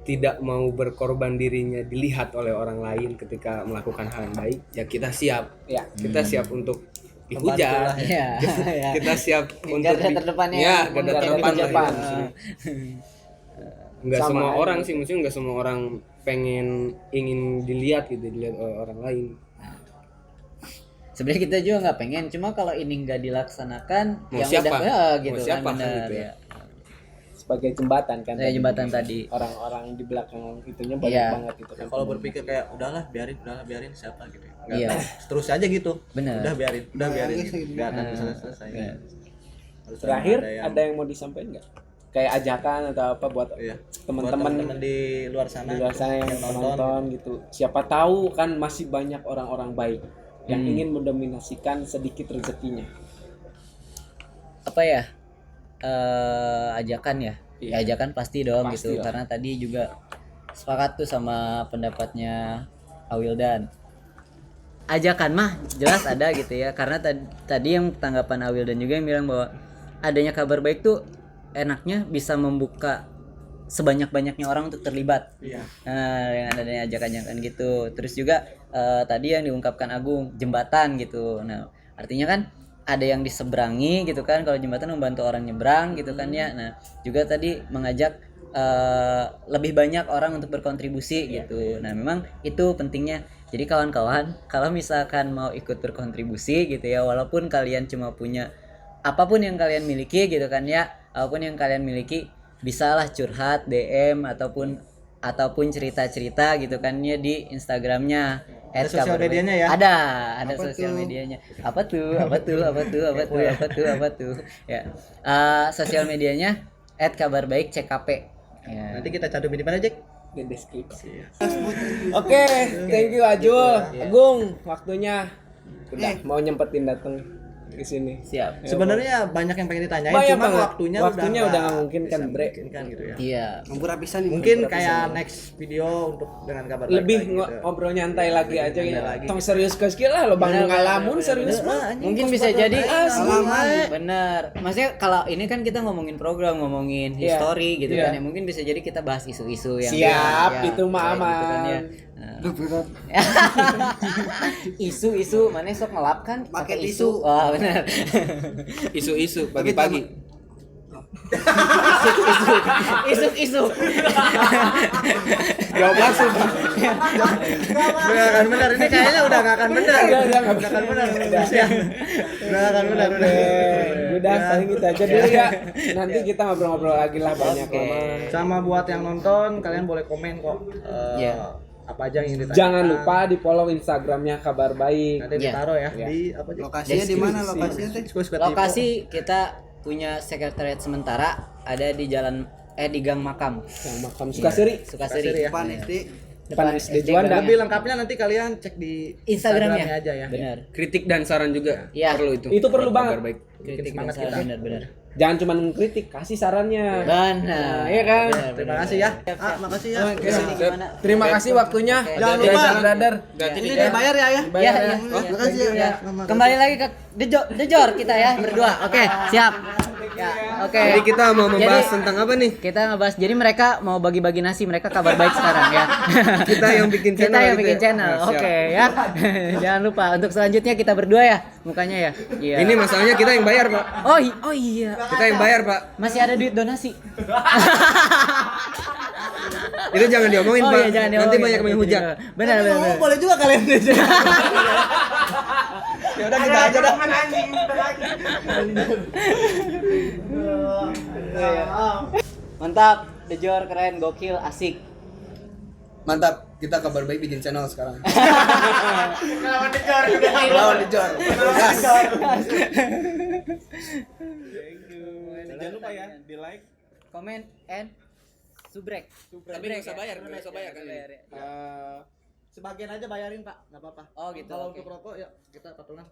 tidak mau berkorban dirinya dilihat oleh orang lain ketika melakukan hal yang baik, ya kita siap. Ya, kita siap untuk dihujat. Iya. Kita siap untuk Garda terdepannya. Ya, garda Garda terdepan lah. terdepan. Enggak Sama semua aja. orang sih, maksudnya enggak semua orang ingin dilihat oleh orang lain. Sebenarnya kita juga nggak pengen, cuma kalau ini nggak dilaksanakan, Mau yang siapa? udah gitu Mau kan, siapa kan benar gitu ya. ya. Sebagai jembatan kan. Saya jembatan tadi. Orang-orang di belakang itunya banyak Iya. banget gitu kan. Kalau berpikir kayak udahlah biarin siapa gitu. Enggak. Iya. Terus aja gitu. Benar. Udah biarin. Enggak akan bisa selesai. Harus Terakhir yang- ada yang mau disampaikan nggak? Kayak ajakan atau apa buat Iya. teman-teman Buat teman-teman di luar sana. di luar sana yang nonton. nonton gitu. Siapa tahu kan masih banyak orang-orang baik yang Hmm. ingin mendominasikan sedikit rezekinya. Apa ya, ajakan ya. Iya. Ya ajakan pasti dong Pasti gitu, lah. karena tadi juga sepakat tuh sama pendapatnya Awildan. Ajakan mah jelas ada gitu ya, karena tadi yang tanggapan Awildan juga yang bilang bahwa adanya kabar baik tuh enaknya bisa membuka sebanyak-banyaknya orang untuk terlibat. Iya. Nah, dengan adanya ajakan-ajakan gitu. Terus juga tadi yang diungkapkan Agung, jembatan gitu. Nah, artinya kan ada yang diseberangi gitu kan, kalau jembatan membantu orang nyebrang gitu kan ya. Nah, juga tadi mengajak lebih banyak orang untuk berkontribusi gitu. Nah, memang itu pentingnya. Jadi kawan-kawan, kalau misalkan mau ikut berkontribusi gitu ya, walaupun kalian cuma punya apapun yang kalian miliki gitu kan ya, apapun yang kalian miliki, bisalah curhat, DM ataupun ataupun cerita-cerita gitu kan ya di Instagramnya. Ada sosial medianya ya? Ada Apa sosial tuh? medianya. Apa tuh? Ya. Sosial medianya @kabarbaik_ckp. Ya. Nanti kita cantumin di mana, Jack? Di deskripsi. Oke, thank you Ajul. Agung, waktunya udah mau nyempetin datang ke sini. Siap. Sebenarnya banyak yang pengen ditanyain, Banyak cuma banget. waktunya Waktunya udah nggak mungkin bisa kan, Bre. memungkinkan gitu ya. Iya. Ngabur apisan nih. Mungkin kayak next video untuk dengan kabar baik Lebih lagi gitu. ngobrol nyantai lagi aja Nyantai ya. lagi. Tong serius ke skill lah lo bang ngalamun serius mah. Mungkin bisa jadi Pengalaman. bener. Maksudnya kalau ini kan kita ngomongin program, ngomongin Iya. history gitu Iya. kan ya. Mungkin bisa jadi kita bahas isu-isu yang Siap, ya, itu mah kayak gitu kan ya. aman. Nah. Isu-isu mana sok ngelap kan Pakai pakai tisu. isu. Wah, benar. Isu-isu pagi-pagi. Isu-isu. Jawab langsung. Nggak akan benar, ini kayaknya udah nggak akan benar. Nggak akan benar. Ya. Nggak akan benar. Udah paling gitu aja dulu ya. Nanti kita ngobrol-ngobrol lagi lah banyak lama. Sama buat yang nonton, kalian boleh komen kok. Iya. Apa aja yang ingin ditanyakan. Jangan lupa di follow Instagramnya Kabar Baik. Nanti Iya. ditaruh ya Iya. di apa Jack? Lokasinya di mana lokasinya teh? Lokasi kita punya sekretariat sementara ada di di Gang Makam. Yang makam Sukasiri. Sukasiri Sukasiri. ya. Depan SD. Depan SD Juanda. Lebih lengkapnya nanti kalian cek di Instagramnya aja ya. Benar. Kritik dan saran juga Iya. perlu itu. Itu perlu Buat banget. Kabar Baik. Kritik dan semangat saran, kita. benar-benar. Jangan cuma mengkritik, kasih sarannya. Benar. Iya kan? Benar, Terima benar. kasih ya. Makasih ya. Oke. Gimana? Terima kasih waktunya. Jangan lupa. brother. Ini dibayar ya ya. Iya, iya. Makasih ya. Ya. Kembali lagi ke Dejor kita ya berdua. Oke, siap. Ya, oke. Jadi kita mau membahas Jadi, tentang apa nih? kita ngebahas jadi mereka mau bagi-bagi nasi, mereka Kabar Baik sekarang ya. Kita yang bikin channel Kita yang gitu bikin ya? channel. Nah, siap. Oke ya. Jangan lupa untuk selanjutnya kita berdua ya mukanya ya. Iya. Ini masalahnya kita yang bayar, Pak. Oh iya. Kita yang bayar, Pak. Masih ada duit donasi. Itu jangan diomongin, Oh Pak. iya, jangan Nanti diomongin. banyak yang menghujat. Benar benar. benar. Boleh juga kalian. Ya udah kita aja dah. Mantap, Dejor keren, gokil, asik. Mantap. Kita Kabar Baik bikin channel sekarang. Lawan dijor. Gas. Jangan lupa ya, di like. Comment and subrek. Tapi nggak usah bayar, nggak usah bayar kan ini. Sebagian aja bayarin Pak, nggak apa-apa. Oh gitu. Kalau oke. untuk rokok ya kita patungan.